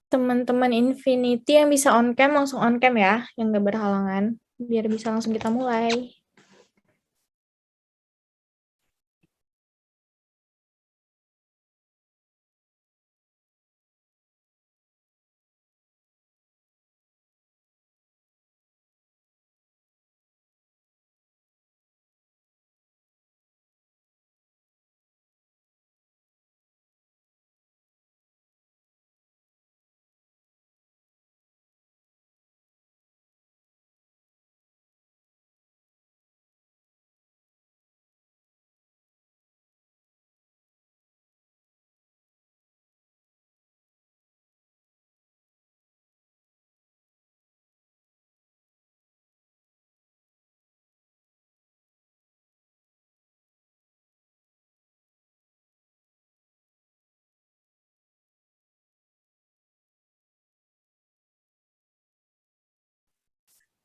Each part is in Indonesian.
Teman-teman Infinity yang bisa on cam langsung on cam ya, yang nggak berhalangan, biar bisa langsung kita mulai.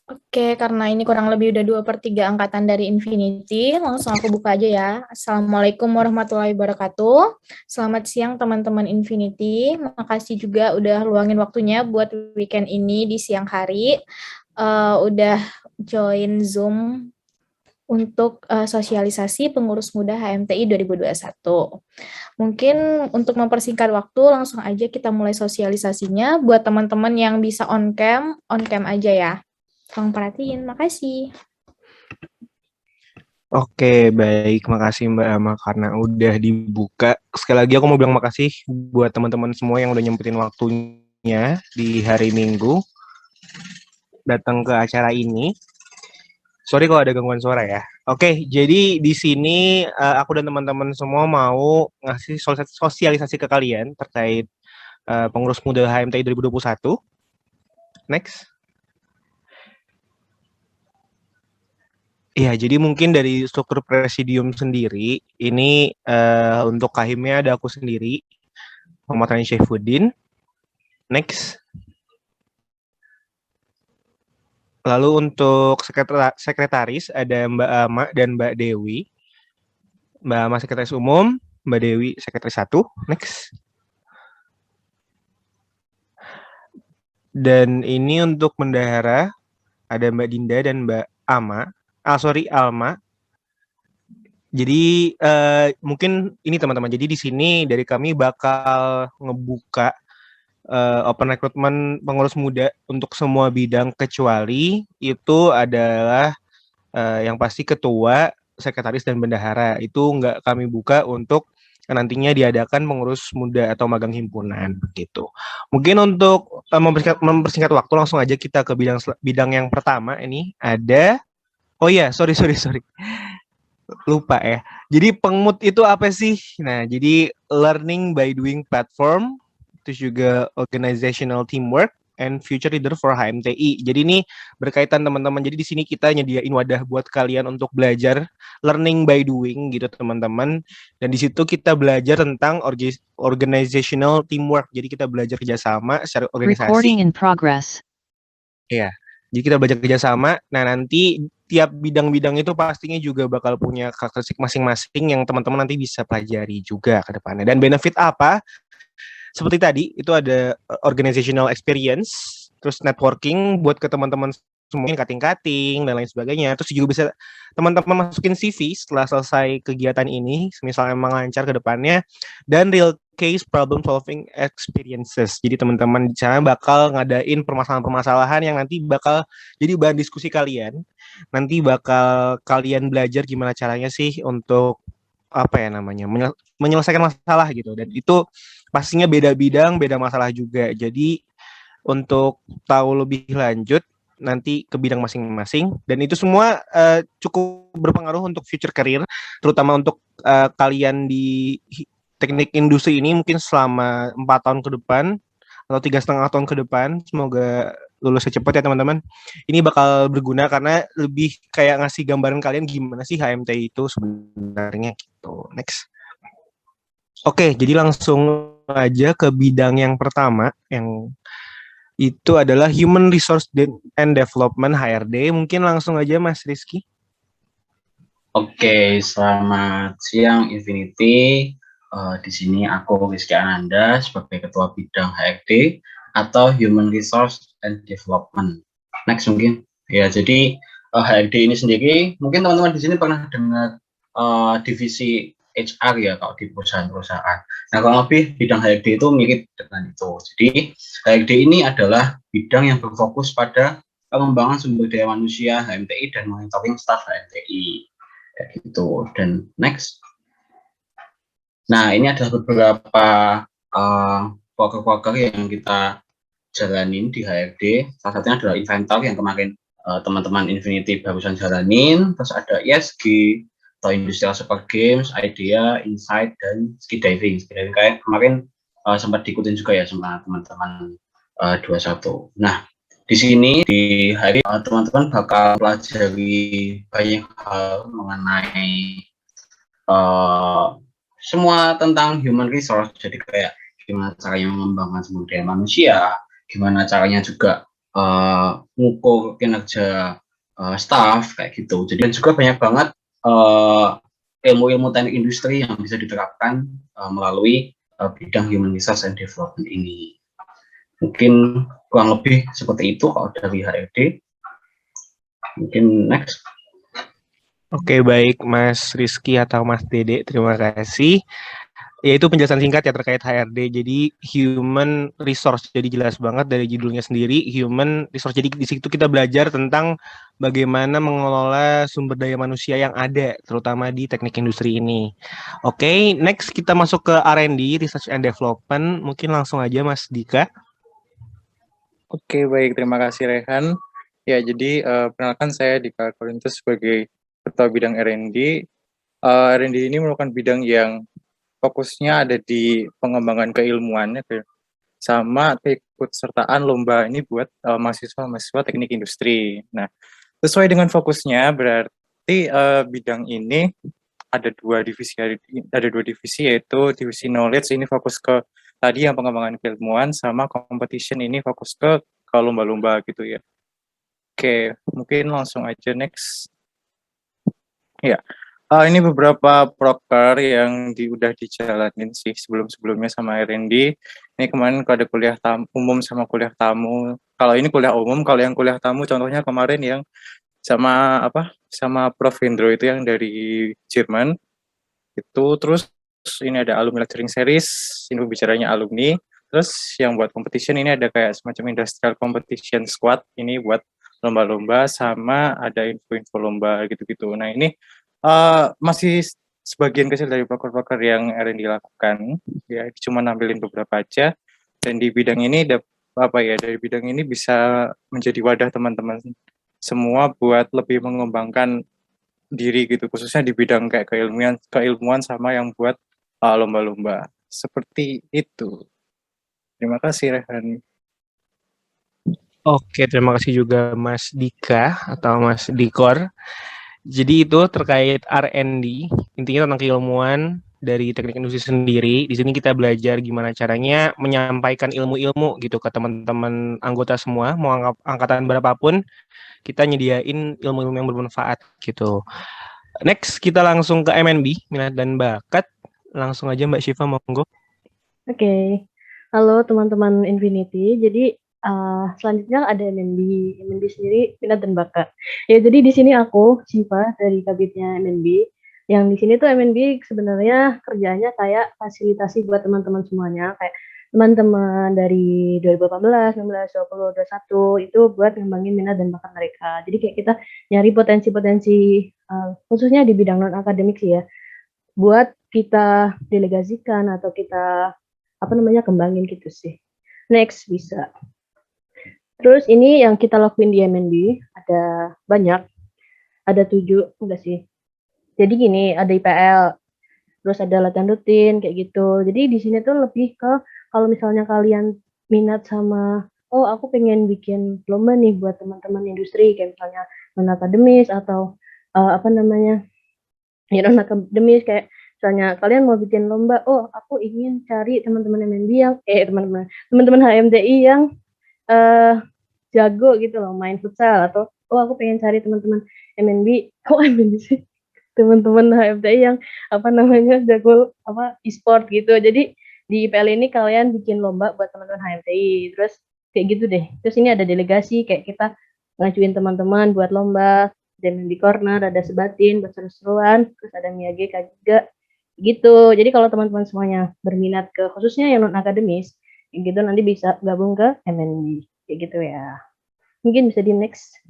Oke, karena ini kurang lebih udah 2/3 angkatan dari Infinity, langsung aku buka aja ya. Assalamualaikum warahmatullahi wabarakatuh. Selamat siang teman-teman Infinity. Makasih juga udah luangin waktunya buat weekend ini di siang hari. Udah join Zoom untuk sosialisasi pengurus muda HMTI 2021. Mungkin untuk mempersingkat waktu, langsung aja kita mulai sosialisasinya. Buat teman-teman yang bisa on cam aja ya. Tolong perhatiin, makasih. Oke, baik. Makasih Mbak Ama karena udah dibuka. Sekali lagi aku mau bilang makasih buat teman-teman semua yang udah nyempetin waktunya di hari Minggu datang ke acara ini. Sorry kalau ada gangguan suara ya. Oke, jadi di sini aku dan teman-teman semua mau ngasih sosialisasi ke kalian terkait pengurus muda HMTI 2021. Next. Iya, jadi mungkin dari struktur presidium sendiri, ini untuk kahimnya ada aku sendiri, Muhammad Rani Syaifuddin. Next. Lalu untuk sekretaris ada Mbak Ama dan Mbak Dewi. Mbak Ama sekretaris umum, Mbak Dewi sekretaris 1. Next. Dan ini untuk bendahara ada Mbak Dinda dan Mbak Ama. Alma. Jadi mungkin ini teman-teman. Jadi di sini dari kami bakal ngebuka open recruitment pengurus muda untuk semua bidang kecuali itu adalah yang pasti ketua, sekretaris dan bendahara. Itu nggak kami buka untuk nantinya diadakan pengurus muda atau magang himpunan gitu. Mungkin untuk mempersingkat waktu langsung aja kita ke bidang yang pertama ini ada. Oh iya, sorry. Lupa ya. Jadi Pengmut itu apa sih? Nah, jadi learning by doing platform, terus juga organizational teamwork and future leader for HMTI. Jadi ini berkaitan teman-teman. Jadi di sini kita nyediain wadah buat kalian untuk belajar learning by doing gitu teman-teman. Dan di situ kita belajar tentang organizational teamwork. Jadi kita belajar kerjasama secara organisasi. Recording in progress. Iya. Jadi kita belajar kerjasama. Nah nanti tiap bidang-bidang itu pastinya juga bakal punya karakteristik masing-masing yang teman-teman nanti bisa pelajari juga ke depannya. Dan benefit apa? Seperti tadi, itu ada organizational experience, terus networking buat ke teman-teman semua, kating-kating, dan lain sebagainya. Terus juga bisa teman-teman masukin CV setelah selesai kegiatan ini, misalnya emang lancar ke depannya, dan real case problem solving experiences. Jadi teman-teman di sana bakal ngadain permasalahan-permasalahan yang nanti bakal jadi bahan diskusi kalian. Nanti bakal kalian belajar gimana caranya sih untuk apa ya namanya menyelesaikan masalah gitu, dan itu pastinya beda bidang beda masalah juga. Jadi untuk tahu lebih lanjut nanti ke bidang masing-masing, dan itu semua cukup berpengaruh untuk future career, terutama untuk kalian di teknik industri ini mungkin selama 4 tahun ke depan atau 3,5 tahun ke depan. Semoga lulus cepat ya teman-teman. Ini bakal berguna karena lebih kayak ngasih gambaran kalian gimana sih HMTI itu sebenarnya gitu. Next. Oke, jadi langsung aja ke bidang yang pertama, yang itu adalah Human Resource and Development HRD. Mungkin langsung aja Mas Rizky. Oke, selamat siang Infinity. Di sini aku Rizky Ananda sebagai Ketua Bidang HRD. atau Human Resource and Development. Next mungkin. Ya, jadi HRD ini sendiri, mungkin teman-teman di sini pernah dengar divisi HR ya kalau di perusahaan-perusahaan. Nah, kurang lebih bidang HRD itu mirip dengan itu. Jadi HRD ini adalah bidang yang berfokus pada pengembangan sumber daya manusia HMTI dan monitoring staff HMTI. Kayak gitu. Dan next. Nah, ini adalah beberapa proker-proker yang kita jalanin di HRD. Salah satunya adalah inventor yang kemarin teman-teman Infinity barusan jalanin. Terus ada ESG, atau Industrial Super Games, IDEA, Insight, dan Skydiving. Skydiving kayak kemarin sempat diikutin juga ya sama teman-teman 21. Nah, di sini di HRD teman-teman bakal pelajari banyak hal mengenai semua tentang human resource, jadi kayak gimana caranya mengembangkan sumber daya manusia, gimana caranya juga mengukur kinerja staff kayak gitu. Jadi dan juga banyak banget ilmu-ilmu teknik industri yang bisa diterapkan melalui bidang human resource and development ini. Mungkin kurang lebih seperti itu kalau dari HRD. Mungkin next. Oke, baik Mas Rizky atau Mas Dede, terima kasih. Yaitu penjelasan singkat ya terkait HRD. Jadi human resource, jadi jelas banget dari judulnya sendiri human resource. Jadi di situ kita belajar tentang bagaimana mengelola sumber daya manusia yang ada, terutama di teknik industri ini. Oke, next kita masuk ke R&D, Research and Development. Mungkin langsung aja Mas Dika. Oke, baik. Terima kasih, Rehan. Ya, jadi perkenalkan saya Dika Korintus sebagai Ketua Bidang R&D. R&D ini merupakan bidang yang fokusnya ada di pengembangan keilmuan, sama keikutsertaan lomba ini buat mahasiswa-mahasiswa teknik industri. Nah, sesuai dengan fokusnya, berarti bidang ini ada dua divisi, yaitu divisi knowledge ini fokus ke tadi yang pengembangan keilmuan, sama competition ini fokus ke lomba-lomba gitu ya. Oke, mungkin langsung aja next. Ya, ini beberapa proker yang udah dijalanin sih sebelum-sebelumnya sama R&D. Ini kemarin ada kuliah umum sama kuliah tamu. Kalau ini kuliah umum, kalau yang kuliah tamu contohnya kemarin yang sama Prof. Hendro itu yang dari Jerman. Itu terus ini ada alumni lecturing series, ini bicaranya alumni. Terus yang buat competition ini ada kayak semacam industrial competition squad, ini buat lomba-lomba sama ada info-info lomba gitu-gitu. Nah ini masih sebagian kecil dari proker-proker yang R&D lakukan, ya cuma nampilin beberapa aja. Dan di bidang ini dari bidang ini bisa menjadi wadah teman-teman semua buat lebih mengembangkan diri gitu, khususnya di bidang kayak keilmuan sama yang buat lomba-lomba seperti itu. Terima kasih, Rehan. Oke, terima kasih juga Mas Dika atau Mas Dikor. Jadi itu terkait R&D, intinya tentang keilmuan dari teknik industri sendiri. Di sini kita belajar gimana caranya menyampaikan ilmu-ilmu gitu ke teman-teman anggota semua, mau angkatan berapapun, kita nyediain ilmu-ilmu yang bermanfaat gitu. Next, kita langsung ke MNB, minat dan bakat. Langsung aja Mbak Syifa, monggo. Oke. Halo teman-teman Infinity. Jadi selanjutnya ada MNB. MNB sendiri minat dan bakat. Ya, jadi di sini aku Syifa dari kabitnya MNB. Yang di sini tuh MNB sebenarnya kerjanya kayak fasilitasi buat teman-teman semuanya, kayak teman-teman dari 2018, 19, 20, 21 itu buat ngembangin minat dan bakat mereka. Jadi kayak kita nyari potensi-potensi khususnya di bidang non akademik sih ya, buat kita delegasikan atau kita kembangin gitu sih. Next bisa. Terus ini yang kita lakuin di MNB ada banyak, ada 7 enggak sih. Jadi gini, ada IPL, terus ada latihan rutin kayak gitu. Jadi di sini tuh lebih ke kalau misalnya kalian minat sama aku pengen bikin lomba nih buat teman-teman industri kayak misalnya non akademis atau non akademis kayak misalnya kalian mau bikin lomba, aku ingin cari teman-teman MNB yang teman-teman HMTI yang jago gitu loh main futsal, atau aku pengen cari teman-teman MNB, MNB sih, teman-teman HMTI yang jago e-sport gitu. Jadi di IPL ini kalian bikin lomba buat teman-teman HMTI, terus kayak gitu deh. Terus ini ada delegasi, kayak kita ngajuin teman-teman buat lomba, dan di corner ada Sebatin buat seru-seruan, terus ada Miyagi Kak juga gitu. Jadi kalau teman-teman semuanya berminat ke khususnya yang non akademis, gitu nanti bisa gabung ke MNB kayak gitu ya. Mungkin bisa di next.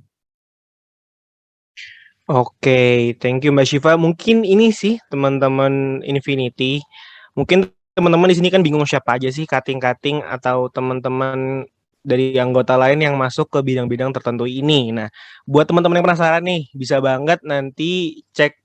Oke, thank you Mbak Syifa. Mungkin ini sih teman-teman Infinity. Mungkin teman-teman di sini kan bingung siapa aja sih cutting-cutting atau teman-teman dari anggota lain yang masuk ke bidang-bidang tertentu ini. Nah, buat teman-teman yang penasaran nih, bisa banget nanti cek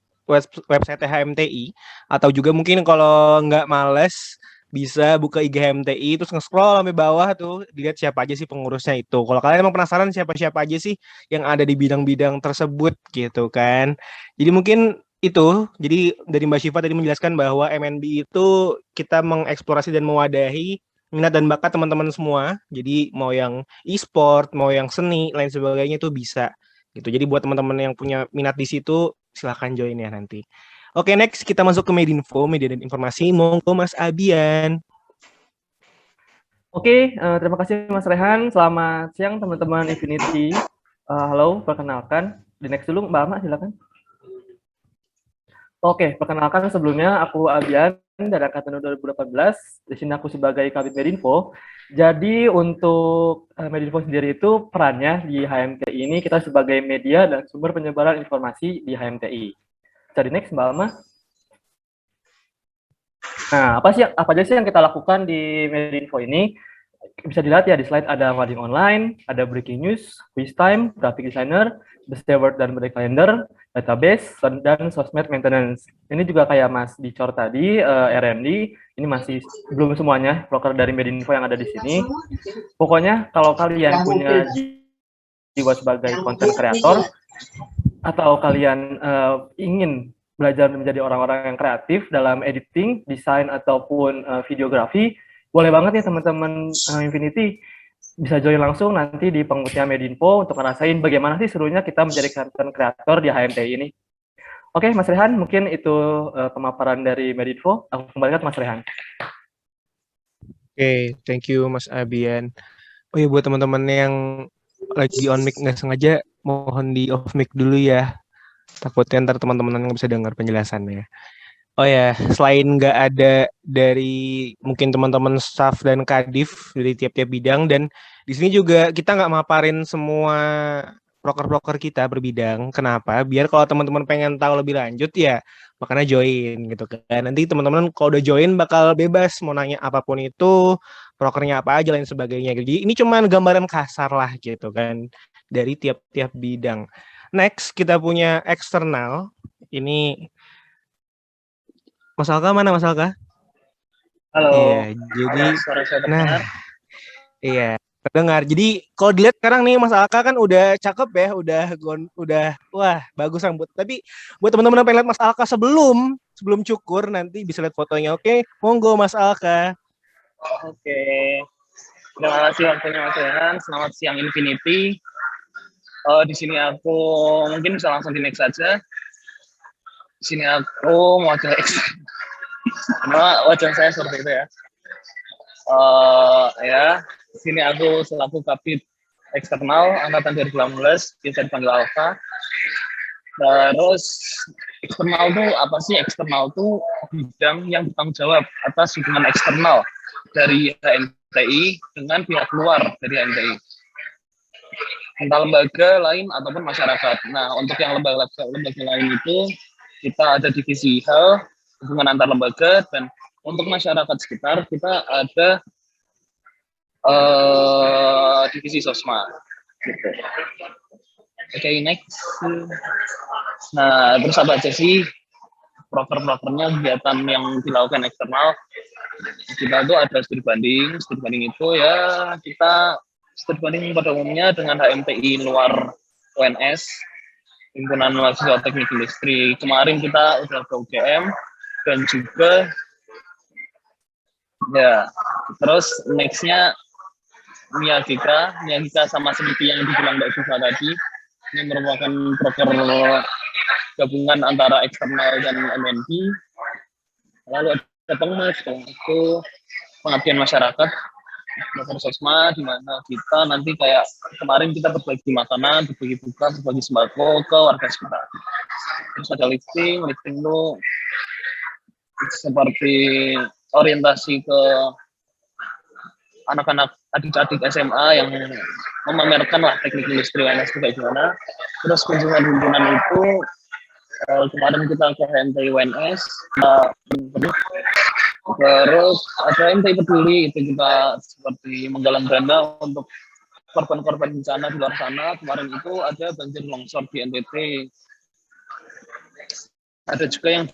website HMTI atau juga mungkin kalau nggak males bisa buka IG HMTI terus nge-scroll sampai bawah tuh lihat siapa aja sih pengurusnya itu. Kalau kalian emang penasaran siapa-siapa aja sih yang ada di bidang-bidang tersebut gitu kan. Jadi mungkin itu, jadi dari Mbak Syifa tadi menjelaskan bahwa MNB itu kita mengeksplorasi dan mewadahi minat dan bakat teman-teman semua. Jadi mau yang e-sport, mau yang seni, lain sebagainya itu bisa gitu. Jadi buat teman-teman yang punya minat di situ silahkan join ya nanti. Oke, next kita masuk ke Medinfo, media dan informasi. Monggo Mas Abian. Oke, terima kasih Mas Rehan. Selamat siang teman-teman Infinity. Halo, perkenalkan. Di next dulu Mbak Ama, silakan. Oke, perkenalkan sebelumnya aku Abian dari Angkatan 2018. Di sini aku sebagai Kabid Medinfo. Jadi untuk Medinfo sendiri itu perannya di HMTI ini kita sebagai media dan sumber penyebaran informasi di HMTI. Jadi next Mbak Ama. Nah, apa aja sih yang kita lakukan di Medinfo ini? Bisa dilihat ya di slide ada Mading Online, ada Breaking News, Quiz Time, Graphic Designer, The Steward dan Break Calendar, Database, dan Sosmed Maintenance. Ini juga kayak Mas Dicor tadi, R&D, ini masih belum semuanya broker dari Medinfo yang ada di sini. Pokoknya kalau kalian punya jiwa sebagai content creator, atau kalian ingin belajar menjadi orang-orang yang kreatif dalam editing, desain, ataupun videografi, boleh banget ya teman-teman Infinity bisa join langsung nanti di pengurusnya Medinfo untuk ngerasain bagaimana sih serunya kita menjadi content creator di HMTI ini. Oke, Mas Rehan, mungkin itu pemaparan dari Medinfo. Aku kembalikan ke Mas Rehan. Oke, thank you Mas Abian. Oh iya, buat teman-teman yang lagi on mic nggak sengaja, mohon di off mic dulu ya. Takutnya ntar teman-teman nggak bisa dengar penjelasannya. Oh ya, selain nggak ada dari mungkin teman-teman staff dan kadif dari tiap-tiap bidang, dan di sini juga kita nggak maparin semua broker-broker kita berbidang. Kenapa? Biar kalau teman-teman pengen tahu lebih lanjut ya, makanya join gitu kan. Nanti teman-teman kalau udah join bakal bebas mau nanya apapun itu, brokernya apa aja lain sebagainya. Jadi ini cuma gambaran kasar lah gitu kan dari tiap-tiap bidang. Next kita punya eksternal. Ini Mas Alka mana Mas Alka? Halo. Iya, jadi Suara saya terdengar. iya, terdengar. Jadi kalau dilihat sekarang nih Mas Alka kan udah cakep ya, udah wah, bagus rambut. Tapi buat teman-teman yang pengen lihat Mas Alka sebelum cukur nanti bisa lihat fotonya. Oke, monggo Mas Alka. Oke. Terima kasih waktunya Mas Rehan. Selamat siang Infinity. Di sini aku mungkin bisa langsung di next saja. Di sini aku wajah wajah saya seperti itu ya. Di sini aku selaku Kabid eksternal angkatan 2019, bisa dipanggil Alfa. Terus eksternal itu apa sih? Eksternal itu bidang yang bertanggung jawab atas hubungan eksternal dari HMTI dengan pihak luar dari HMTI, entah lembaga lain ataupun masyarakat. Nah, untuk yang lembaga lain itu kita ada divisi HAL, hubungan antar lembaga, dan untuk masyarakat sekitar kita ada divisi sosma. Gitu. Oke, next. Nah, terus apa aja sih proker-prokernya kegiatan yang dilakukan eksternal? Kita itu ada studi banding. Studi banding itu ya kita studi banding pada umumnya dengan HMTI luar UNS, Himpunan Mahasiswa Teknik Industri. Kemarin kita udah ke UGM dan juga ya. Terus nextnya Miyagika sama seperti yang dibilang Mbak Syifa tadi, ini merupakan proker gabungan antara eksternal dan MNB. Lalu ada Pengmas, itu pengabdian masyarakat, proker sosma, di mana kita nanti kayak kemarin kita berbagi makanan, berbagi buka, berbagi sembako ke warga sekitar. Terus ada lifting itu seperti orientasi ke anak-anak adik-adik SMA yang memamerkan lah teknik industri UNS itu kayak gimana. Terus kunjungan himpunan itu kemarin kita ke HMTI UNS, terus ada MTI Peduli, itu kita seperti menggalang dana untuk korban-korban bencana di luar sana. Kemarin itu ada banjir longsor di NTT, ada juga yang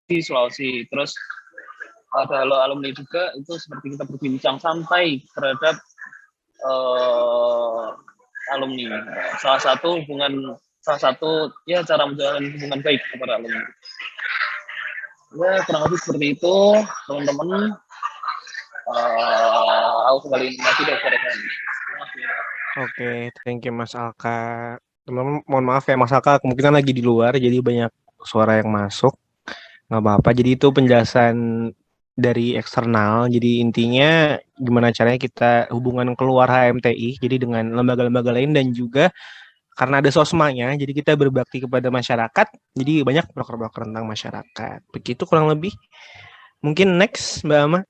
di Sulawesi. Terus ada alumni juga, itu seperti kita berbincang santai terhadap alumni. Salah satu ya cara menjalin hubungan baik kepada alumni. Ya kurang lebih seperti itu, teman-teman. Aku kembali lagi Dr. Rehan. Oke, thank you Mas Alka. Teman-teman, mohon maaf ya Mas Alka, kemungkinan lagi di luar, jadi banyak suara yang masuk. Nggak apa-apa, jadi itu penjelasan dari eksternal. Jadi intinya gimana caranya kita hubungan keluar HMTI, jadi dengan lembaga-lembaga lain dan juga karena ada sosmanya, jadi kita berbakti kepada masyarakat, jadi banyak broker-broker tentang masyarakat. Begitu kurang lebih. Mungkin next Mbak Ama.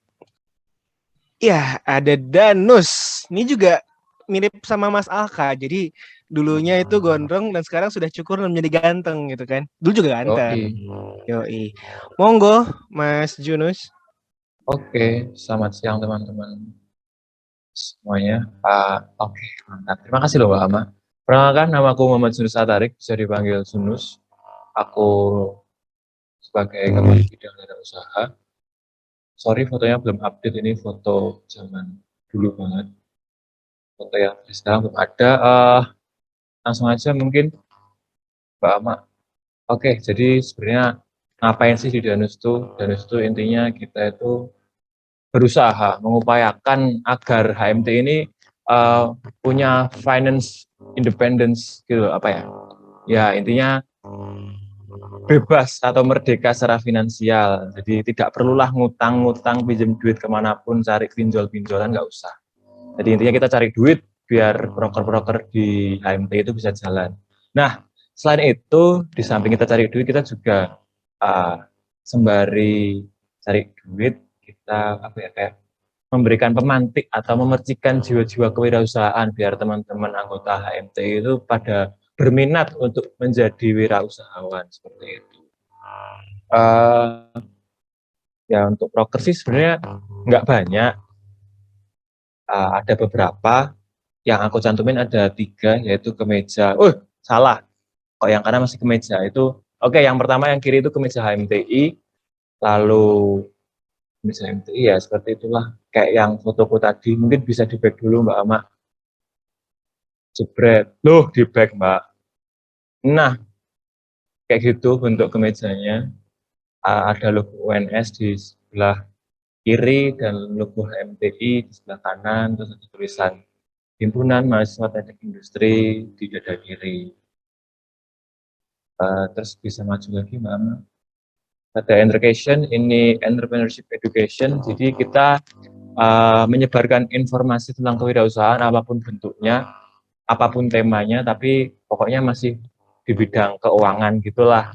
Ya, ada Danus. Ini juga mirip sama Mas Alka. Jadi dulunya itu gondrong dan sekarang sudah cukur dan menjadi ganteng gitu kan. Dulu juga ganteng. Yoi. Monggo Mas Junus. Oke, selamat siang teman-teman semuanya. Oke, mantap. Terima kasih loh Mbak Ama. Perkenalkan, nama aku Muhammad Junus Atarik, bisa dipanggil Junus. Aku sebagai Kepala Bidang Tata Usaha. Sorry, fotonya belum update, ini foto zaman dulu banget. Foto yang sekarang belum ada. Langsung aja mungkin Mbak Ama. Oke, jadi sebenarnya ngapain sih di Danus itu? Danus itu intinya kita itu berusaha mengupayakan agar HMT ini punya finance independence gitu, apa ya? Ya intinya bebas atau merdeka secara finansial. Jadi tidak perlulah ngutang-ngutang, pinjam duit kemanapun, cari pinjol-pinjolan, nggak usah. Jadi intinya kita cari duit biar broker-broker di HMT itu bisa jalan. Nah, selain itu di samping kita cari duit, kita juga sembari cari duit, kita apa ya, kayak memberikan pemantik atau memercikan jiwa-jiwa kewirausahaan biar teman-teman anggota HMT itu pada berminat untuk menjadi wirausahawan seperti itu. Ya untuk broker sih sebenarnya nggak banyak. Ada beberapa yang aku cantumin, ada 3, yaitu kemeja. Salah. Kok yang kanan masih kemeja itu? Oke, yang pertama yang kiri itu kemeja HMTI. Lalu kemeja HMTI ya seperti itulah. Kayak yang fotoku tadi, mungkin bisa di back dulu Mbak Ama. Jebret. Loh, di back Mbak. Nah, kayak gitu bentuk kemejanya. Ada logo UNS di sebelah kiri dan logo HMTI di sebelah kanan, terus ada tulisan Himpunan Mahasiswa Teknik Industri di dada kiri. Terus bisa maju lagi Mbak Ama. Ada education, ini entrepreneurship education, jadi kita menyebarkan informasi tentang kewirausahaan apapun bentuknya, apapun temanya, tapi pokoknya masih di bidang keuangan gitulah,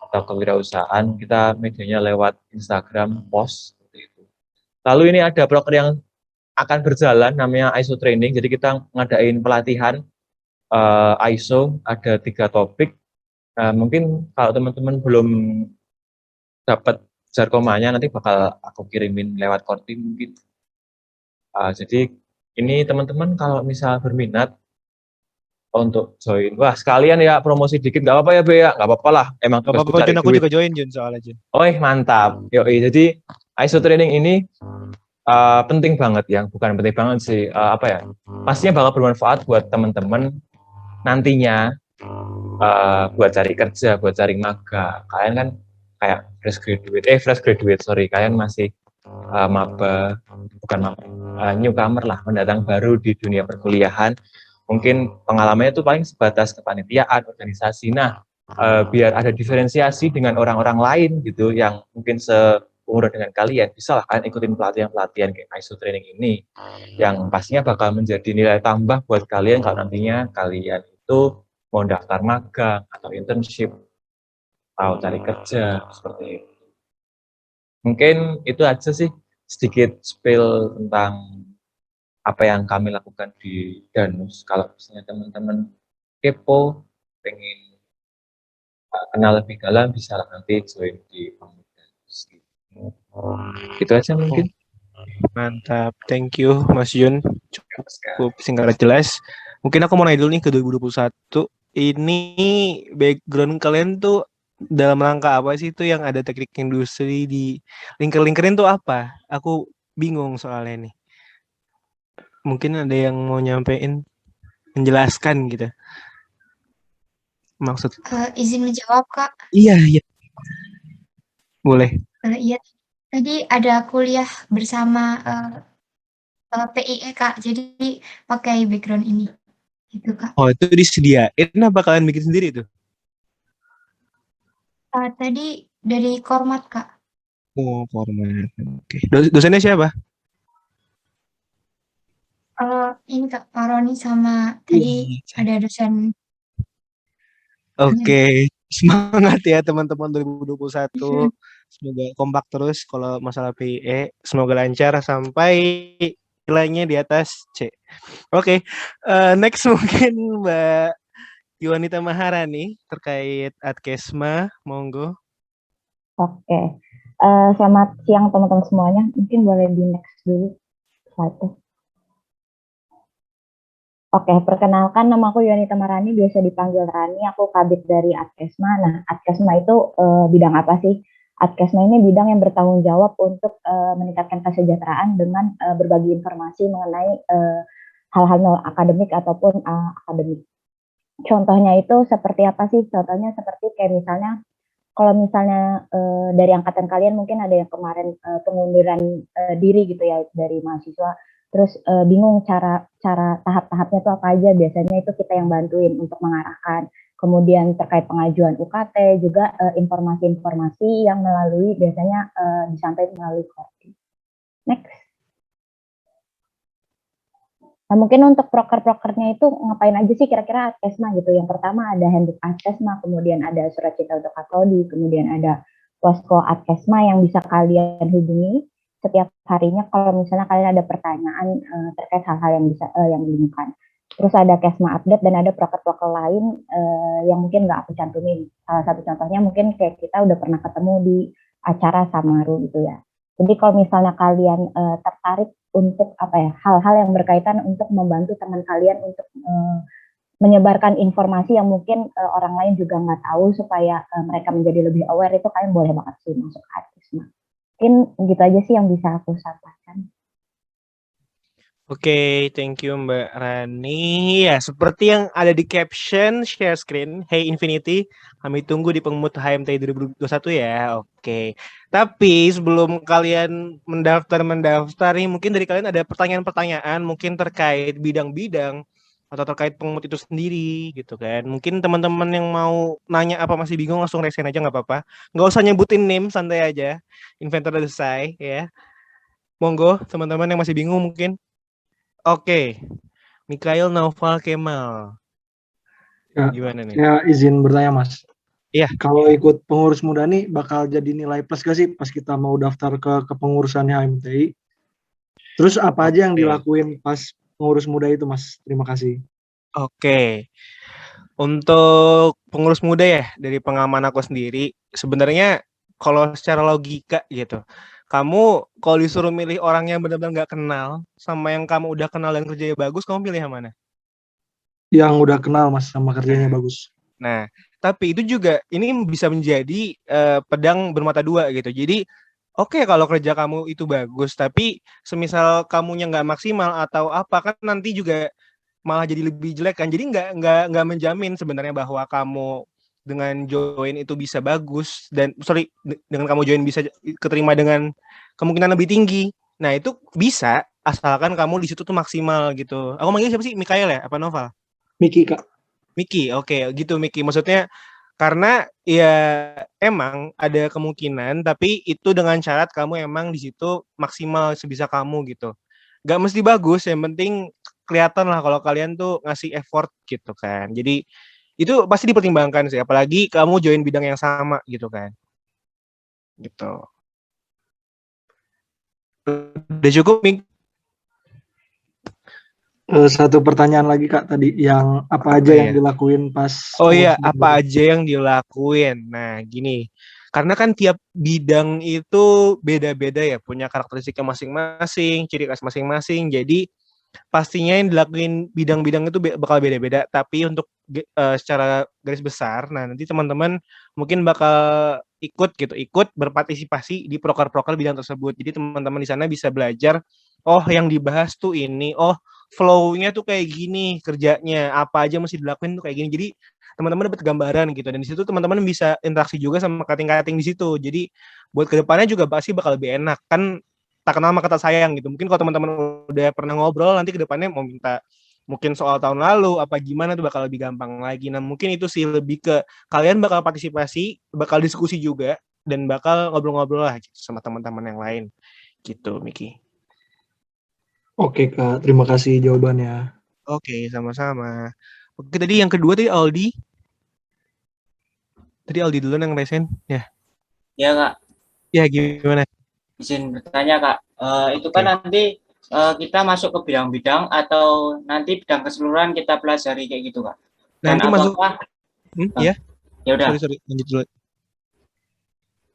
atau kewirausahaan. Kita medianya lewat Instagram, post, seperti itu. Lalu ini ada broker yang akan berjalan, namanya ISO Training, jadi kita ngadain pelatihan ISO, ada 3 topik. Mungkin kalau teman-teman belum dapat jarkomanya, nanti bakal aku kirimin lewat Korti mungkin. Jadi ini teman-teman kalau misal berminat untuk join, wah sekalian ya promosi dikit, nggak apa-apa ya Be ya, nggak apa-apa lah, emang Gak apa-apa Jun, aku juga join Jun soalnya Jun. Mantap. Yoi, jadi ISO Training ini penting banget ya, bukan penting banget sih, apa ya, pastinya bakal bermanfaat buat teman-teman nantinya, buat cari kerja, buat cari magang. Kalian kan kayak fresh graduate, kalian masih maba, bukan maba, newcomer lah, pendatang baru di dunia perkuliahan. Mungkin pengalamannya itu paling sebatas kepanitiaan, organisasi. Nah, biar ada diferensiasi dengan orang-orang lain gitu, yang mungkin berseumuran dengan kalian, bisa lah kalian ikutin pelatihan-pelatihan kayak ISO training ini, yang pastinya bakal menjadi nilai tambah buat kalian kalau nantinya kalian itu mau daftar magang atau internship atau cari kerja seperti itu. Mungkin itu aja sih sedikit spill tentang apa yang kami lakukan di Danus. Kalau misalnya teman-teman kepo, pengen kenal lebih dalam, bisa lah nanti join di Danus. Itu aja mungkin. Mantap, thank you Mas Yun. Cukup singkat jelas. Mungkin aku mau nanya dulu nih ke 2021. Ini background kalian tuh dalam rangka apa sih itu yang ada teknik industri di lingkar-lingkarin tuh apa? Aku bingung soalnya nih. Mungkin ada yang mau nyampein, menjelaskan gitu. Maksud Izin menjawab, Kak. iya. Boleh. Iya, tadi ada kuliah bersama PIE, Kak. Jadi pakai background ini. Gitu, Kak. Oh, itu disediain apa kalian bikin sendiri tuh? Tadi dari Kormat, Kak. Oh, format. Oke. Dosennya siapa? Ini Kak Paroni sama tadi ada dosen. Oke. Semangat ya teman-teman 2021. Semoga kompak terus kalau masalah PIE. Semoga lancar sampai nilainya di atas C. Oke. Next mungkin Mbak Yuanita Maharani terkait Adkesma. Monggo. Oke. Selamat siang teman-teman semuanya. Mungkin boleh di next dulu slide-nya. Oke, perkenalkan nama aku Yuanita Maharani, biasa dipanggil Rani, aku kabit dari Adkesma. Nah, Adkesma itu bidang apa sih? Adkesma ini bidang yang bertanggung jawab untuk meningkatkan kesejahteraan dengan berbagi informasi mengenai hal-hal non akademik ataupun akademik. Contohnya itu seperti apa sih? Contohnya seperti kayak misalnya, kalau misalnya dari angkatan kalian mungkin ada yang kemarin pengunduran diri gitu ya dari mahasiswa, terus bingung cara tahap-tahapnya itu apa aja, biasanya itu kita yang bantuin untuk mengarahkan. Kemudian terkait pengajuan UKT juga informasi-informasi yang melalui biasanya disampaikan melalui Korti. Next. Nah, mungkin untuk proker-prokernya itu ngapain aja sih kira-kira Adkesma gitu. Yang pertama ada handbook Adkesma, kemudian ada surat cinta untuk Katodi, kemudian ada posko Adkesma yang bisa kalian hubungi setiap harinya kalau misalnya kalian ada pertanyaan terkait hal-hal yang bisa yang dibingungkan. Terus ada Kesma update dan ada proker-proker lain yang mungkin nggak aku cantumin. Salah satu contohnya mungkin kayak kita udah pernah ketemu di acara Samaru gitu ya. Jadi kalau misalnya kalian tertarik untuk apa ya, hal-hal yang berkaitan untuk membantu teman kalian untuk menyebarkan informasi yang mungkin orang lain juga nggak tahu supaya mereka menjadi lebih aware, itu kalian boleh banget sih masuk Adkesma. Mungkin gitu aja sih yang bisa aku sampaikan. Oke, thank you Mbak Rani. Ya, seperti yang ada di caption share screen, Hey Infinity, kami tunggu di Pengmut HMT 2021 ya. Oke. Tapi sebelum kalian mendaftar nih, mungkin dari kalian ada pertanyaan-pertanyaan mungkin terkait bidang-bidang atau terkait Pengmut itu sendiri gitu kan. Mungkin teman-teman yang mau nanya apa masih bingung langsung raise hand aja nggak apa-apa. Nggak usah nyebutin name, santai aja. Inventor udah selesai ya. Monggo teman-teman yang masih bingung mungkin. Oke, Mikhail Naufal Kemal. Ya, gimana nih? Saya izin bertanya Mas. Iya. Kalau ikut pengurus muda nih bakal jadi nilai plus gak sih pas kita mau daftar ke kepengurusannya HMTI? Terus apa aja yang dilakuin pas pengurus muda itu Mas? Terima kasih. Oke. Untuk pengurus muda ya, dari pengalaman aku sendiri, sebenarnya kalau secara logika gitu, kamu kalau disuruh milih orang yang benar-benar nggak kenal sama yang kamu udah kenal dan kerjanya bagus, kamu pilih yang mana? Yang udah kenal Mas sama kerjanya bagus. Nah, tapi itu juga ini bisa menjadi pedang bermata dua gitu. Jadi oke, kalau kerja kamu itu bagus, tapi semisal kamunya nggak maksimal atau apa, kan nanti juga malah jadi lebih jelek kan. Jadi nggak menjamin sebenarnya bahwa kamu dengan join itu bisa bagus dan dengan kamu join bisa keterima dengan kemungkinan lebih tinggi. Nah, itu bisa asalkan kamu di situ tuh maksimal gitu. Aku manggil siapa sih? Mikhail ya? Apa Noval? Miki, Kak. Miki, oke, gitu Miki. Maksudnya Karena ya emang ada kemungkinan, tapi itu dengan syarat kamu emang di situ maksimal sebisa kamu gitu. Gak mesti bagus, yang penting kelihatan lah kalau kalian tuh ngasih effort gitu kan. Jadi itu pasti dipertimbangkan sih, apalagi kamu join bidang yang sama gitu kan. Gitu. Udah cukup, Ming? Satu pertanyaan lagi Kak tadi, yang apa aja yang dilakuin pas Oh iya, pengurus muda? apa aja yang dilakuin? Nah, gini. Karena kan tiap bidang itu beda-beda ya, punya karakteristiknya masing-masing, ciri khas masing-masing. Jadi pastinya yang dilakuin bidang-bidang itu bakal beda-beda, tapi untuk secara garis besar, nah nanti teman-teman mungkin bakal ikut berpartisipasi di proker-proker bidang tersebut. Jadi teman-teman di sana bisa belajar, oh yang dibahas tuh ini, oh flow-nya tuh kayak gini, kerjanya apa aja mesti dilakuin tuh kayak gini. Jadi teman-teman dapat gambaran gitu, dan di situ teman-teman bisa interaksi juga sama kating-kating di situ. Jadi buat kedepannya juga pasti bakal lebih enak kan, tak kenal maka tak sayang gitu. Mungkin kalau teman-teman udah pernah ngobrol, nanti kedepannya mau minta mungkin soal tahun lalu apa gimana tuh bakal lebih gampang lagi. Nah mungkin itu sih lebih ke kalian bakal partisipasi, bakal diskusi juga, dan bakal ngobrol-ngobrol lah gitu, sama teman-teman yang lain gitu, Miki. Oke Kak, terima kasih jawabannya. Oke, sama-sama. Oke, tadi yang kedua tadi Aldi. Tadi Aldi dulu yang resen ya. Ya Kak, Ya gimana? izin bertanya Kak. Itu kan nanti kita masuk ke bidang-bidang atau nanti bidang keseluruhan kita pelajari kayak gitu Kak? Dan Nanti masuk. Ya. Ya udah. Sorry, lanjut dulu.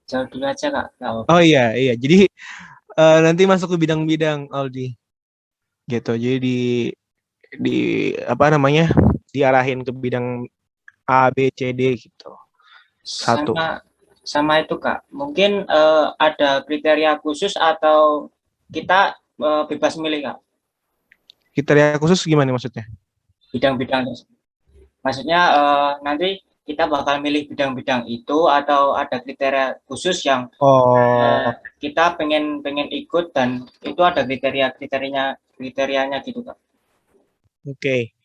Jawab dulu aja Kak. Oh iya. Jadi nanti masuk ke bidang-bidang Aldi. Gitu. Jadi di apa namanya? Diarahin ke bidang A, B, C, D gitu. Satu. Sama itu Kak. Mungkin ada kriteria khusus atau kita bebas milih Kak? Kriteria khusus gimana maksudnya? Bidang-bidang. Maksudnya nanti kita bakal milih bidang-bidang itu atau ada kriteria khusus yang kita pengen ikut dan itu ada kriterianya gitu Kak. Oke.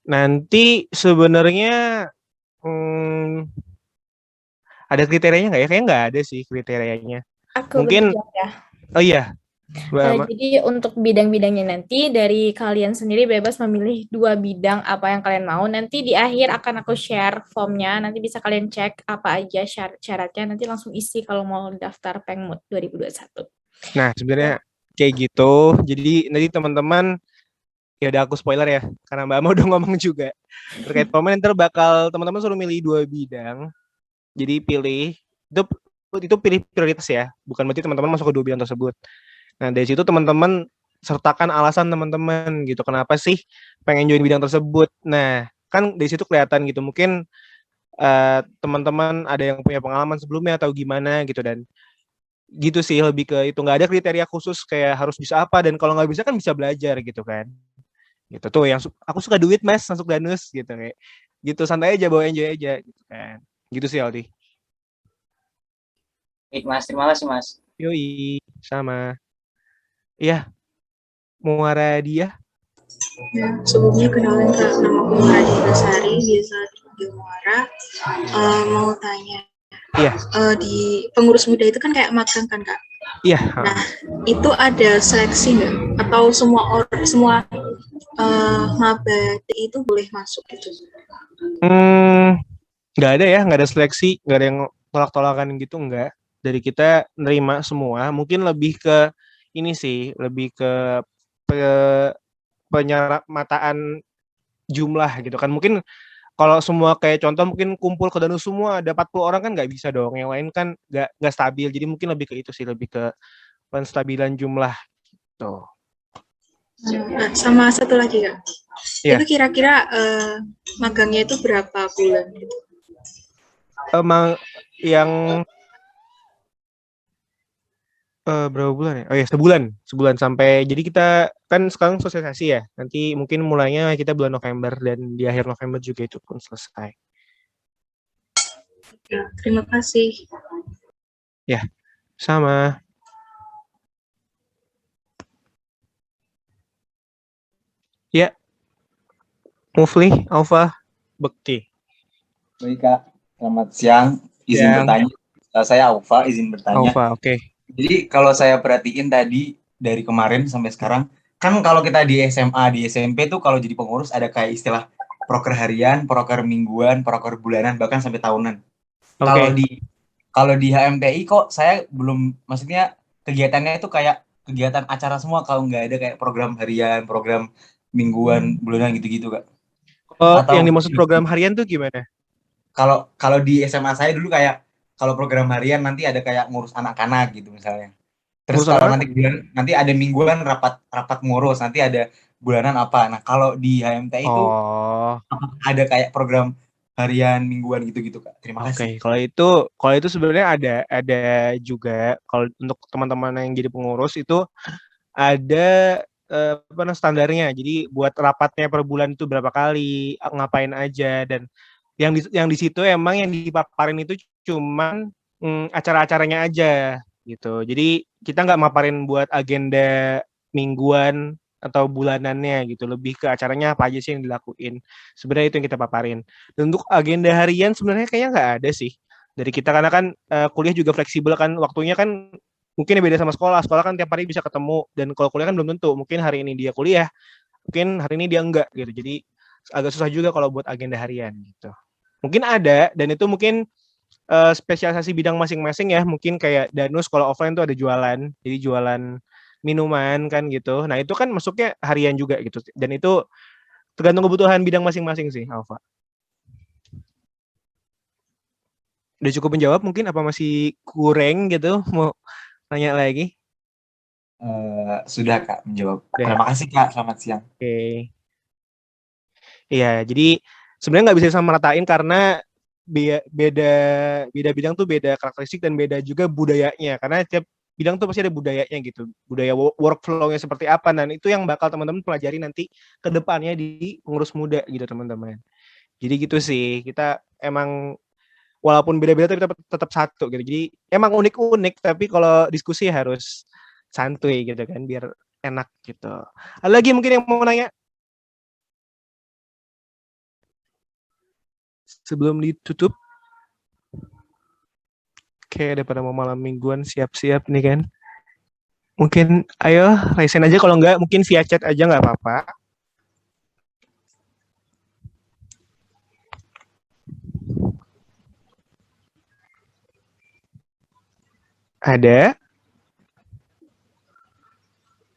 Nanti sebenarnya ada kriterianya nggak ya? Kayaknya nggak ada sih kriterianya. Aku mungkin ya. Oh iya. Jadi untuk bidang-bidangnya nanti dari kalian sendiri bebas memilih 2 bidang apa yang kalian mau. Nanti di akhir akan aku share formnya. Nanti bisa kalian cek apa aja syaratnya. Nanti langsung isi kalau mau daftar Pengmut 2021. Nah sebenarnya kayak gitu. Jadi nanti teman-teman, ya udah aku spoiler ya, karena Mbak Ama udah ngomong juga terkait komen. Ntar bakal teman-teman suruh milih 2 bidang. Jadi pilih itu pilih prioritas ya. Bukan berarti teman-teman masuk ke 2 bidang tersebut. Nah dari situ teman-teman sertakan alasan teman-teman gitu, kenapa sih pengen join bidang tersebut. Nah kan dari situ kelihatan gitu, mungkin teman-teman ada yang punya pengalaman sebelumnya atau gimana gitu, dan gitu sih lebih ke itu. Nggak ada kriteria khusus kayak harus bisa apa, dan kalau nggak bisa kan bisa belajar gitu kan. Gitu tuh yang aku suka duit mas, masuk Danus gitu, kayak gitu, santai aja, bawa enjoy aja gitu kan. Gitu sih Aldi. Baik Mas, terima kasih Mas. Yoi, sama. Iya, Muara dia. Ya, sebelumnya kenalin Kak, nama aku Muara Basari, biasa dipanggil Muara. Mau tanya, di pengurus muda itu kan kayak magang kan Kak? Iya. Nah, itu ada seleksi nggak? Atau semua maba itu boleh masuk gitu? Nggak ada ya, nggak ada seleksi, nggak ada yang tolak-tolakan gitu, nggak. Dari kita nerima semua, mungkin lebih ke ini sih, lebih ke penyamataan jumlah gitu kan. Mungkin kalau semua kayak contoh mungkin kumpul ke Danus semua ada 40 orang kan nggak bisa dong, yang lain kan nggak stabil. Jadi mungkin lebih ke itu sih, lebih ke penstabilan jumlah gitu. Nah, sama satu lagi Kak, itu kira-kira magangnya itu berapa bulan gitu? Emang yang berapa bulan ya? Oh ya, sebulan sampai, jadi kita kan sekarang sosialisasi ya. Nanti mungkin mulainya kita bulan November, dan di akhir November juga itu pun selesai. Ya, terima kasih. Ya, sama. Ya. Mufli, Alfa, Bekti. Baik Kak. Selamat siang, izin Siang. bertanya. Saya Aufa, izin bertanya. Aufa, oke. Jadi kalau saya perhatiin tadi dari kemarin sampai sekarang, kan kalau kita di SMA, di SMP tuh kalau jadi pengurus ada kayak istilah proker harian, proker mingguan, proker bulanan, bahkan sampai tahunan. Oke. Kalau di HMTI kok saya belum, maksudnya kegiatannya itu kayak kegiatan acara semua, kalau nggak ada kayak program harian, program mingguan, bulanan gitu-gitu, Kak. Oh, Atau yang dimaksud program harian tuh gimana? kalau di SMA saya dulu kayak kalau program harian nanti ada kayak ngurus anak-anak gitu misalnya. Terus Ngurus kalau anak? nanti ada mingguan rapat ngurus, nanti ada bulanan apa. Nah, kalau di HMTI itu ada kayak program harian, mingguan gitu-gitu, Kak. Terima kasih. Oke, kalau itu sebenarnya ada juga kalau untuk teman-teman yang jadi pengurus itu ada standarnya. Jadi buat rapatnya per bulan itu berapa kali, ngapain aja, dan yang di situ emang yang dipaparin itu cuman acara-acaranya aja gitu. Jadi kita nggak maparin buat agenda mingguan atau bulanannya gitu, lebih ke acaranya apa aja sih yang dilakuin. Sebenarnya itu yang kita paparin. Dan untuk agenda harian sebenarnya kayaknya nggak ada sih dari kita, karena kan kuliah juga fleksibel kan, waktunya kan mungkin beda sama sekolah. Sekolah kan tiap hari bisa ketemu, dan kalau kuliah kan belum tentu. Mungkin hari ini dia kuliah, mungkin hari ini dia enggak gitu. Jadi agak susah juga kalau buat agenda harian gitu. Mungkin ada, dan itu mungkin spesialisasi bidang masing-masing ya. Mungkin kayak Danus kalau offline tuh ada jualan, jadi jualan minuman kan gitu. Nah itu kan masuknya harian juga gitu. Dan itu tergantung kebutuhan bidang masing-masing sih, Alfa. Udah cukup menjawab mungkin, apa masih kurang gitu? Mau tanya lagi? Sudah, Kak, menjawab. Terima kasih, Kak. Selamat siang. Oke. Iya, jadi sebenarnya nggak bisa disamaratain karena beda bidang tuh beda karakteristik dan beda juga budayanya. Karena tiap bidang tuh pasti ada budayanya gitu. Budaya workflow-nya seperti apa, dan itu yang bakal teman-teman pelajari nanti ke depannya di pengurus muda gitu, teman-teman. Jadi gitu sih, kita emang walaupun beda-beda tapi tetap satu gitu. Jadi emang unik-unik, tapi kalau diskusi harus santuy gitu kan, biar enak gitu. Ada lagi mungkin yang mau nanya? Sebelum ditutup. Oke, daripada mau malam mingguan, siap-siap nih kan. Mungkin ayo raisen aja, kalau enggak mungkin via chat aja nggak apa-apa. Ada?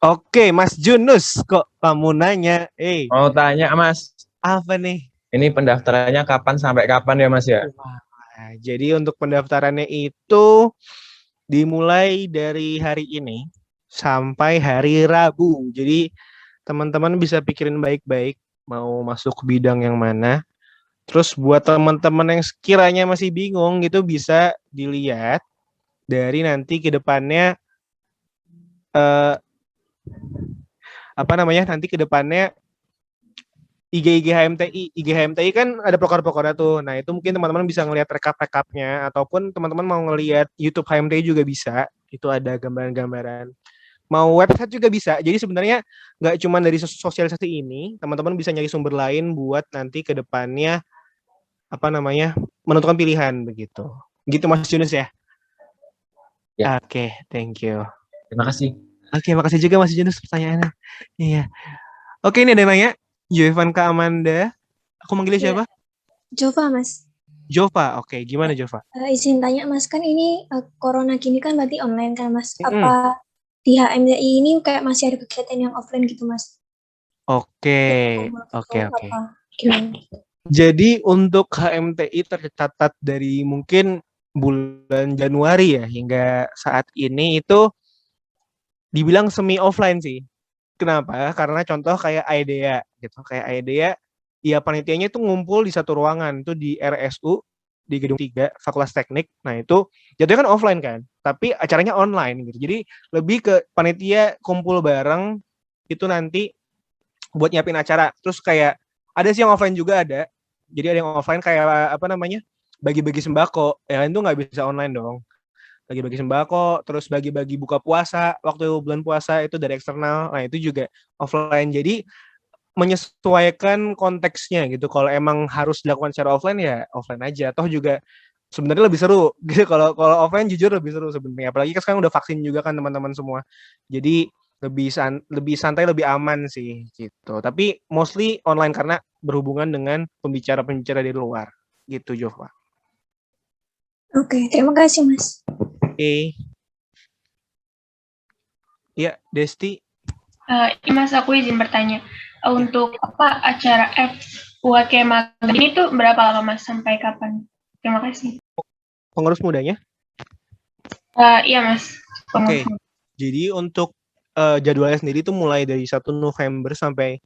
Oke, Mas Junus, kok kamu nanya? Mau tanya, Mas. Apa nih? Ini pendaftarannya kapan sampai kapan ya, Mas ya? Nah, jadi untuk pendaftarannya itu dimulai dari hari ini sampai hari Rabu. Jadi teman-teman bisa pikirin baik-baik mau masuk bidang yang mana. Terus buat teman-teman yang sekiranya masih bingung gitu, bisa dilihat dari nanti ke depannya nanti ke depannya IG HMTI kan ada proker-prokernya tuh. Nah, itu mungkin teman-teman bisa ngelihat rekap-rekapnya, ataupun teman-teman mau ngelihat YouTube HMTI juga bisa. Itu ada gambaran-gambaran. Mau website juga bisa. Jadi sebenarnya nggak cuma dari sosialisasi ini, teman-teman bisa nyari sumber lain buat nanti ke depannya menentukan pilihan begitu. Gitu Mas Junus ya? Ya. Oke, thank you. Terima kasih. Oke, makasih juga Mas Junus pertanyaannya. Iya. Oke, ini ada yang nanya. Jovan Kak Amanda. Aku manggilnya siapa? Jova, Mas. Jova, oke. Gimana Jova? Izin tanya, Mas, kan ini corona gini kan berarti online kan, Mas? Apa di HMTI ini kayak masih ada kegiatan yang offline gitu, Mas? Oke. Gimana? Jadi untuk HMTI tercatat dari mungkin bulan Januari ya hingga saat ini itu dibilang semi offline sih. Kenapa? Karena contoh kayak IDEA gitu. Kayak IDEA, ya panitianya itu ngumpul di satu ruangan, itu di RSU, di Gedung 3, Fakultas Teknik. Nah itu jatuhnya kan offline kan, tapi acaranya online gitu. Jadi lebih ke panitia kumpul bareng, itu nanti buat nyiapin acara. Terus kayak, ada sih yang offline juga ada. Jadi ada yang offline kayak bagi-bagi sembako. Ya itu nggak bisa online dong. Bagi-bagi sembako, terus bagi-bagi buka puasa, waktu bulan puasa itu dari eksternal, nah itu juga offline. Jadi menyesuaikan konteksnya gitu. Kalau emang harus dilakukan secara offline ya offline aja. Toh juga sebenarnya lebih seru gitu. Kalau offline jujur lebih seru sebenarnya. Apalagi kan sekarang udah vaksin juga kan teman-teman semua. Jadi lebih santai, lebih aman sih gitu. Tapi mostly online karena berhubungan dengan pembicara-pembicara dari luar gitu, Jova. Oke, terima kasih Mas. Oke. Ya, Desti. Mas, aku izin bertanya. Untuk apa acara UAK Magang ini tuh berapa lama Mas, sampai kapan? Terima kasih. Pengurus mudanya? Iya Mas. Oke. Jadi untuk jadwalnya sendiri itu mulai dari 1 November sampai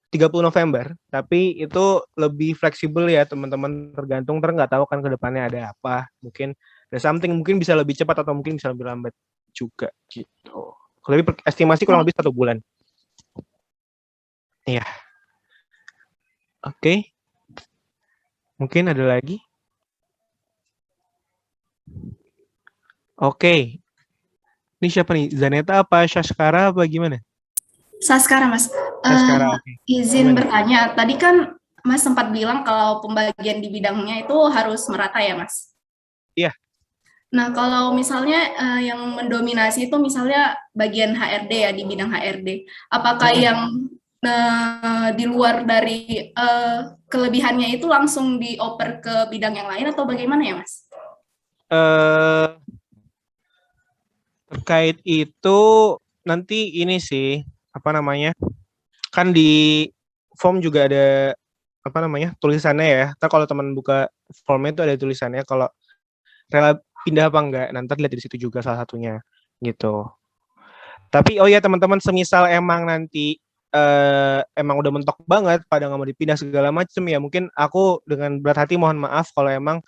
30 November, tapi itu lebih fleksibel ya teman-teman, tergantung nggak tahu kan ke depannya ada apa, mungkin ada something, mungkin bisa lebih cepat atau mungkin bisa lebih lambat juga gitu. Kalau lebih estimasi kurang lebih 1 bulan. Iya. Oke. Mungkin ada lagi? Oke. Ini siapa nih? Zaneta apa Syaskara apa gimana? Saskara, Mas. Saskara, Izin bertanya, tadi kan Mas sempat bilang kalau pembagian di bidangnya itu harus merata ya, Mas? Iya. Nah, kalau misalnya yang mendominasi itu misalnya bagian HRD ya, di bidang HRD. Apakah yang di luar dari kelebihannya itu langsung dioper ke bidang yang lain atau bagaimana ya, Mas? Terkait itu nanti ini sih, apa namanya, kan di form juga ada apa namanya tulisannya ya. Ntar kalau teman buka formnya itu ada tulisannya kalau rela pindah apa enggak, nanti lihat di situ juga salah satunya gitu. Tapi oh ya teman-teman, semisal emang nanti emang udah mentok banget pada nggak mau dipindah segala macem ya, mungkin aku dengan berat hati mohon maaf kalau emang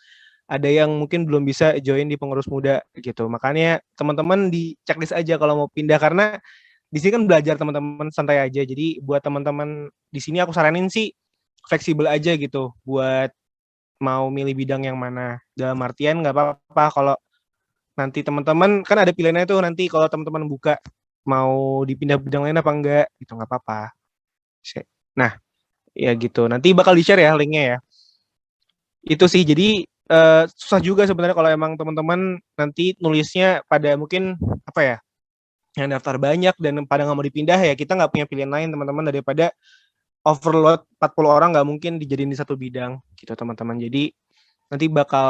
ada yang mungkin belum bisa join di pengurus muda gitu. Makanya teman-teman di checklist aja kalau mau pindah, karena di sini kan belajar teman-teman, santai aja. Jadi buat teman-teman di sini aku saranin sih fleksibel aja gitu buat mau milih bidang yang mana. Dalam artian nggak apa-apa kalau nanti teman-teman kan ada pilihannya tuh, nanti kalau teman-teman buka mau dipindah bidang lain apa enggak gitu, nggak apa-apa. Nah ya gitu, nanti bakal di-share ya linknya ya. Itu sih, jadi susah juga sebenarnya kalau emang teman-teman nanti nulisnya pada mungkin apa ya, yang daftar banyak dan pada nggak mau dipindah ya, kita nggak punya pilihan lain teman-teman daripada overload 40 orang, nggak mungkin dijadiin di satu bidang gitu teman-teman. Jadi nanti bakal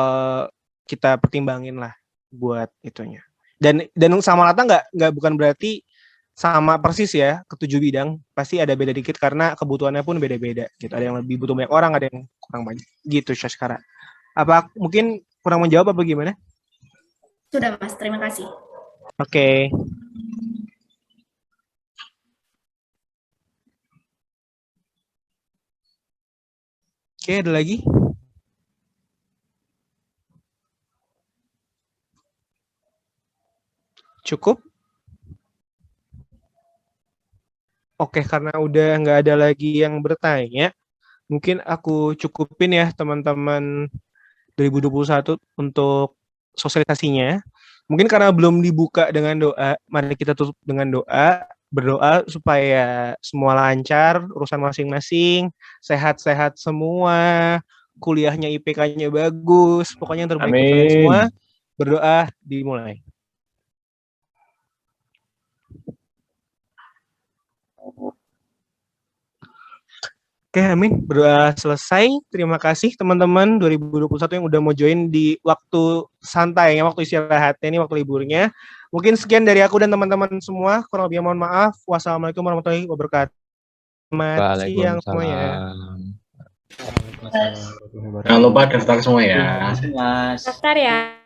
kita pertimbangin lah buat itunya. Dan sama rata nggak bukan berarti sama persis ya ke 7 bidang, pasti ada beda dikit karena kebutuhannya pun beda-beda gitu. Ada yang lebih butuh banyak orang, ada yang kurang banyak gitu Syaskara. Apa mungkin kurang menjawab apa gimana? Sudah Mas, terima kasih. Oke. Oke, ada lagi? Cukup? Oke, karena udah nggak ada lagi yang bertanya, mungkin aku cukupin ya teman-teman 2021 untuk sosialisasinya. Mungkin karena belum dibuka dengan doa, mari kita tutup dengan doa, berdoa supaya semua lancar, urusan masing-masing, sehat-sehat semua, kuliahnya IPK-nya bagus, pokoknya yang terbaik untuk kalian semua. Berdoa, dimulai. Oke, amin. Berdoa selesai. Terima kasih teman-teman 2021 yang udah mau join di waktu santai, waktu istirahatnya ini, waktu liburnya. Mungkin sekian dari aku dan teman-teman semua. Kurang lebih mohon maaf. Wassalamualaikum warahmatullahi wabarakatuh. Selamat siang semuanya. Jangan lupa daftar semua ya. Mas. Daftar ya.